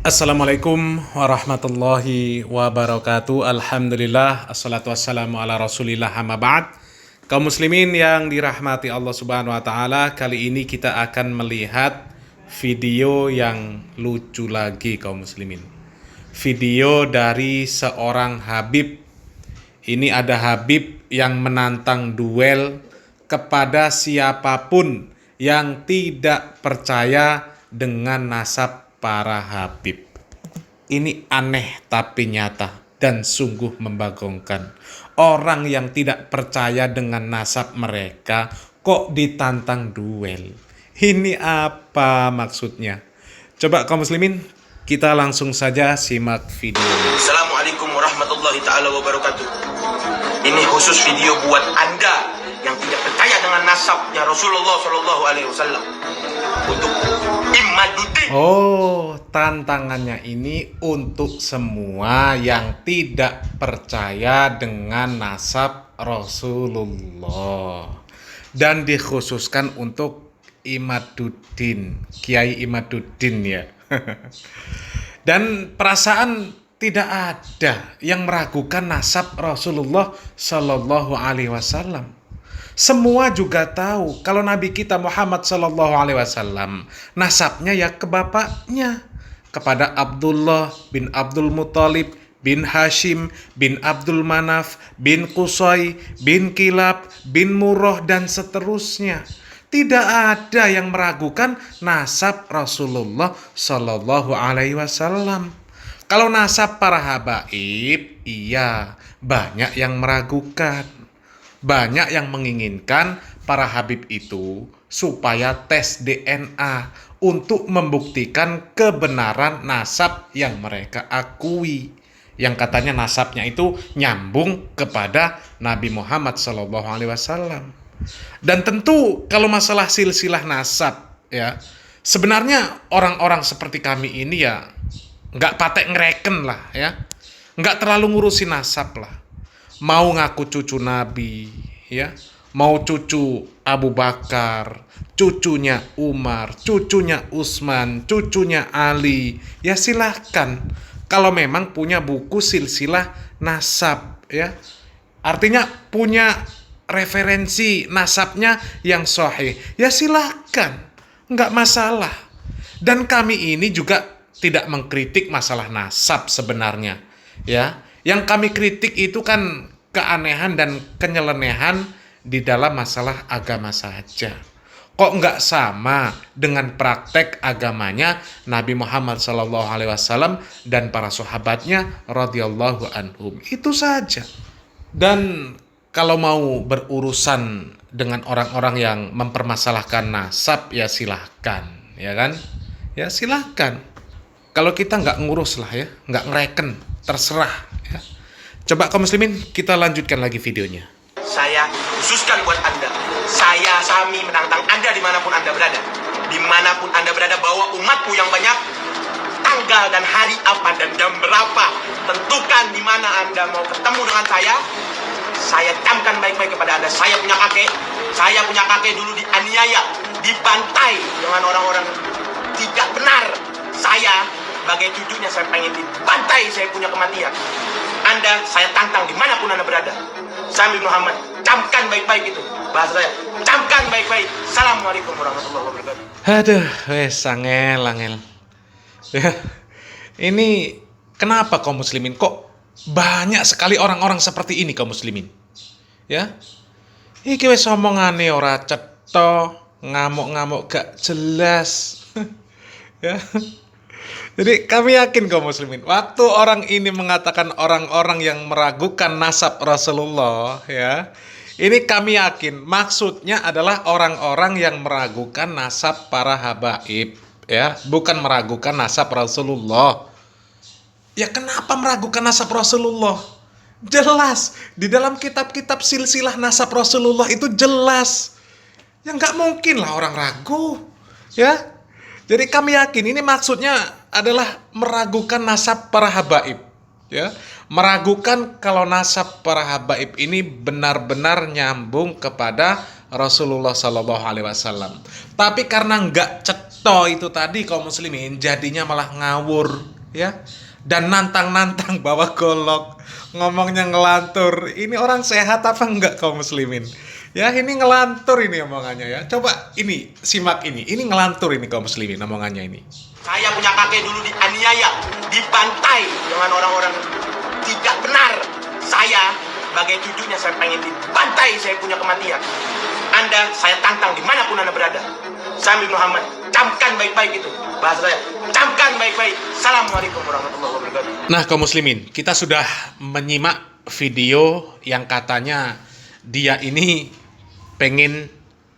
Assalamualaikum warahmatullahi wabarakatuh. Alhamdulillah, assalatu wassalamu ala rasulillah, amma ba'd. Kaum muslimin yang dirahmati Allah subhanahu wa ta'ala, kali ini kita akan melihat video yang lucu lagi kaum muslimin. Video dari seorang Habib. Ini ada Habib yang menantang duel kepada siapapun yang tidak percaya dengan nasab para Habib. Ini aneh tapi nyata dan sungguh membagongkan. Orang yang tidak percaya dengan nasab mereka kok ditantang duel. Ini apa maksudnya? Coba kaum muslimin, kita langsung saja simak videonya. Assalamualaikum warahmatullahi ta'ala wabarakatuh. Ini khusus video buat Anda yang tidak percaya dengan nasabnya Rasulullah SAW. Untuk Imaduddin. Oh, tantangannya ini untuk semua yang tidak percaya dengan nasab Rasulullah. Dan dikhususkan untuk Imaduddin, Kiai Imaduddin ya. Dan perasaan tidak ada yang meragukan nasab Rasulullah Shallallahu Alaihi Wasallam. Semua juga tahu kalau Nabi kita Muhammad Sallallahu Alaihi Wasallam nasabnya ya ke bapaknya, kepada Abdullah bin Abdul Muthalib bin Hashim bin Abdul Manaf bin Qusay bin Kilab bin Murrah dan seterusnya. Tidak ada yang meragukan nasab Rasulullah Sallallahu Alaihi Wasallam. Kalau nasab para habaib, iya banyak yang meragukan. Banyak yang menginginkan para habib itu supaya tes DNA untuk membuktikan kebenaran nasab yang mereka akui. Yang katanya nasabnya itu nyambung kepada Nabi Muhammad SAW. Dan tentu kalau masalah silsilah nasab ya, sebenarnya orang-orang seperti kami ini ya nggak patek ngereken lah ya, nggak terlalu ngurusin nasab lah. Mau ngaku cucu Nabi, ya, mau cucu Abu Bakar, cucunya Umar, cucunya Utsman, cucunya Ali, ya silahkan. Kalau memang punya buku silsilah nasab, ya, artinya punya referensi nasabnya yang sahih, ya silahkan, nggak masalah. Dan kami ini juga tidak mengkritik masalah nasab sebenarnya, ya. Yang kami kritik itu kan keanehan dan kenyelenehan di dalam masalah agama saja. Kok nggak sama dengan praktek agamanya Nabi Muhammad SAW dan para sahabatnya radhiyallahu anhum. Itu saja. Dan kalau mau berurusan dengan orang-orang yang mempermasalahkan nasab, ya silahkan, ya kan? Ya silahkan. Kalau kita nggak ngurus lah ya, nggak ngereken, terserah ya. Coba kaum muslimin, kita lanjutkan lagi videonya. Saya khususkan buat Anda. Saya Sami menantang Anda dimanapun Anda berada. Dimanapun Anda berada, bawa umatku yang banyak. Tanggal dan hari apa dan jam berapa. Tentukan di mana Anda mau ketemu dengan saya. Saya camkan baik-baik kepada Anda. Saya punya kakek dulu dianiaya, dibantai dengan orang-orang tidak benar. Saya sebagai cucunya, saya pengen dibantai, saya punya kematian. Anda, saya tantang dimanapun Anda berada. Sami Muhammad, camkan baik-baik itu. Bahasa saya, camkan baik-baik. Assalamualaikum warahmatullahi wabarakatuh. Aduh, angel. Ya, ini kenapa kaum muslimin kok banyak sekali orang-orang seperti ini kaum muslimin? Ya, iki wis omongane ora cetha, ngamuk-ngamuk gak jelas. Ya. Jadi kami yakin kaum muslimin, waktu orang ini mengatakan orang-orang yang meragukan nasab Rasulullah, ya, ini kami yakin maksudnya adalah orang-orang yang meragukan nasab para habaib, ya, bukan meragukan nasab Rasulullah. Ya kenapa meragukan nasab Rasulullah? Jelas di dalam kitab-kitab silsilah nasab Rasulullah itu jelas. Ya nggak mungkin lah orang ragu, ya. Jadi kami yakin ini maksudnya adalah meragukan nasab para habaib, ya, meragukan kalau nasab para habaib ini benar-benar nyambung kepada Rasulullah Sallallahu Alaihi Wasallam. Tapi karena nggak Toh itu tadi kaum muslimin jadinya malah ngawur, ya. Dan nantang-nantang bawa golok, ngomongnya ngelantur. Ini orang sehat apa enggak kaum muslimin? Ya, ini ngelantur ini omongannya ya. Coba ini simak ini. Ini ngelantur ini kaum muslimin omongannya ini. Saya punya kakek dulu dianiaya, dibantai dengan orang-orang tidak benar. Saya sebagai cucunya saya pengen dibantai, saya punya kematian. Anda saya tantang dimanapun Anda berada. Sami Muhammad, camkan baik-baik itu. Bahasa saya, camkan baik-baik. Assalamualaikum warahmatullahi wabarakatuh. Nah kaum muslimin, kita sudah menyimak video yang katanya dia ini pengen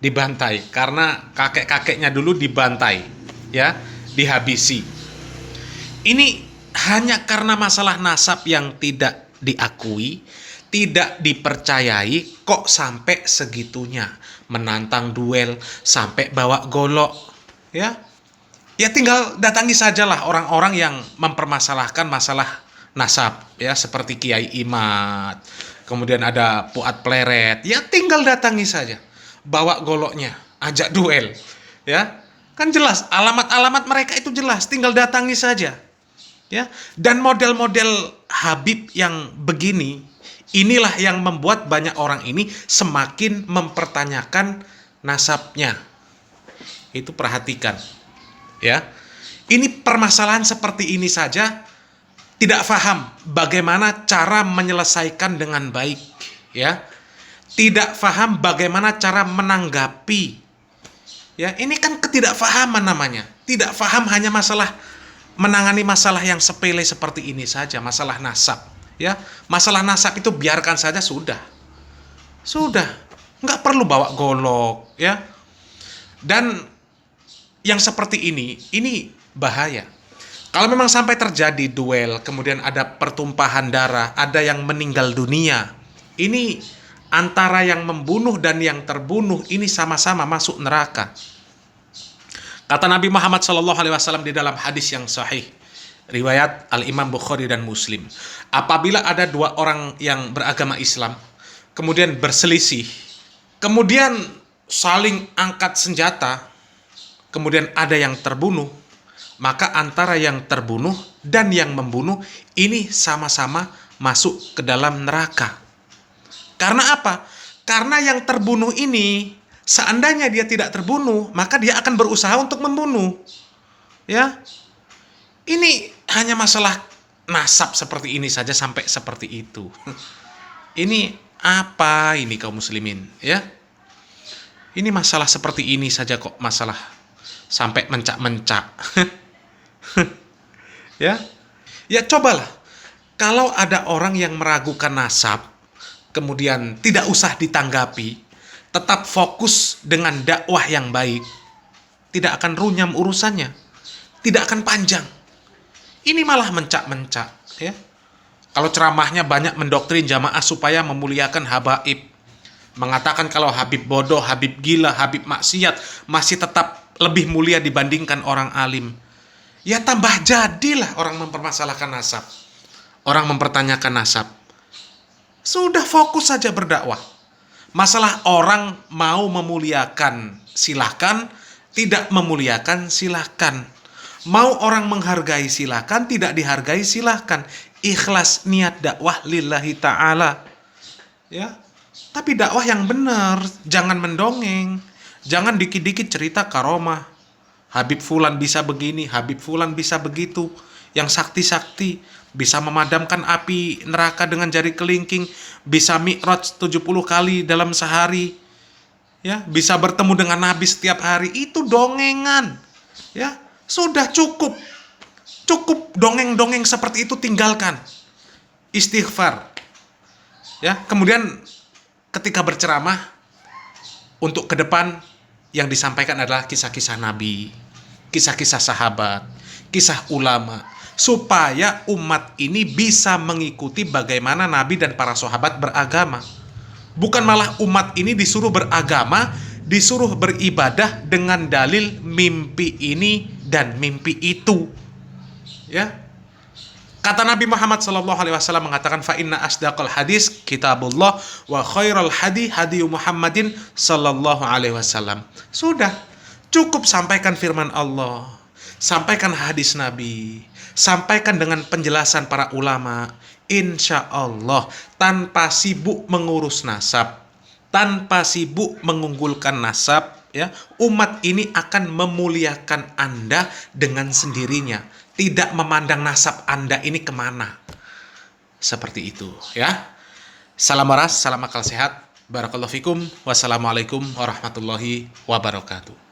dibantai karena kakek-kakeknya dulu dibantai, ya, dihabisi. Ini hanya karena masalah nasab yang tidak diakui, tidak dipercayai, kok sampai segitunya menantang duel sampai bawa golok, ya. Ya tinggal datangi sajalah orang-orang yang mempermasalahkan masalah nasab, ya, seperti Kiai Imad, kemudian ada Puat Pleret, ya tinggal datangi saja, bawa goloknya, ajak duel, ya, kan jelas alamat-alamat mereka itu jelas, tinggal datangi saja, ya. Dan model-model Habib yang begini, inilah yang membuat banyak orang ini semakin mempertanyakan nasabnya. Itu perhatikan. Ya, ini permasalahan seperti ini saja tidak paham bagaimana cara menyelesaikan dengan baik, ya. Tidak paham bagaimana cara menanggapi. Ya, ini kan ketidakfahaman namanya. Tidak paham hanya masalah menangani masalah yang sepele seperti ini saja, masalah nasab, ya. Masalah nasab itu biarkan saja sudah. Sudah, nggak perlu bawa golok, ya. Dan yang seperti ini bahaya. Kalau memang sampai terjadi duel, kemudian ada pertumpahan darah, ada yang meninggal dunia, ini antara yang membunuh dan yang terbunuh ini sama-sama masuk neraka. Kata Nabi Muhammad SAW di dalam hadis yang sahih, riwayat Al-Imam Bukhari dan Muslim, apabila ada dua orang yang beragama Islam, kemudian berselisih, kemudian saling angkat senjata, kemudian ada yang terbunuh, maka antara yang terbunuh dan yang membunuh ini sama-sama masuk ke dalam neraka. Karena apa? Karena yang terbunuh ini, seandainya dia tidak terbunuh, maka dia akan berusaha untuk membunuh. Ya, ini hanya masalah nasab seperti ini saja sampai seperti itu. Ini apa ini kaum muslimin? Ya, ini masalah seperti ini saja kok masalah sampai mencak-mencak. Ya. Ya cobalah. Kalau ada orang yang meragukan nasab, kemudian tidak usah ditanggapi, tetap fokus dengan dakwah yang baik, tidak akan runyam urusannya, tidak akan panjang. Ini malah mencak-mencak, ya. Kalau ceramahnya banyak mendoktrin jamaah supaya memuliakan habaib, mengatakan kalau Habib bodoh, Habib gila, Habib maksiat masih tetap lebih mulia dibandingkan orang alim. Ya tambah jadilah orang mempermasalahkan nasab, orang mempertanyakan nasab. Sudah fokus saja berdakwah. Masalah orang mau memuliakan silahkan, tidak memuliakan silahkan. Mau orang menghargai silahkan, tidak dihargai silahkan. Ikhlas niat dakwah lillahi ta'ala, ya. Tapi dakwah yang benar, jangan mendongeng. Jangan dikit-dikit cerita karomah. Habib Fulan bisa begini, Habib Fulan bisa begitu. Yang sakti-sakti, bisa memadamkan api neraka dengan jari kelingking, bisa mi'raj 70 kali dalam sehari. Ya, bisa bertemu dengan Nabi setiap hari. Itu dongengan. Ya, sudah cukup. Cukup dongeng-dongeng seperti itu tinggalkan. Istighfar. Ya, kemudian ketika berceramah untuk ke depan, yang disampaikan adalah kisah-kisah Nabi, kisah-kisah sahabat, kisah ulama, supaya umat ini bisa mengikuti bagaimana Nabi dan para sahabat beragama. Bukan malah umat ini disuruh beragama, disuruh beribadah dengan dalil mimpi ini dan mimpi itu. Ya. Kata Nabi Muhammad SAW mengatakan, fa inna asdaqal hadis kitabullah wa khairal hadi hadi Muhammadin sallallahu alaihi wasallam. Sudah Cukup sampaikan firman Allah, sampaikan hadis Nabi, sampaikan dengan penjelasan para ulama. Insya Allah, tanpa sibuk mengurus nasab, tanpa sibuk mengunggulkan nasab, ya, umat ini akan memuliakan Anda dengan sendirinya, tidak memandang nasab Anda ini kemana. Seperti itu, ya. Salam waras, salam akal sehat. Barakallahu fikum. Wassalamualaikum warahmatullahi wabarakatuh.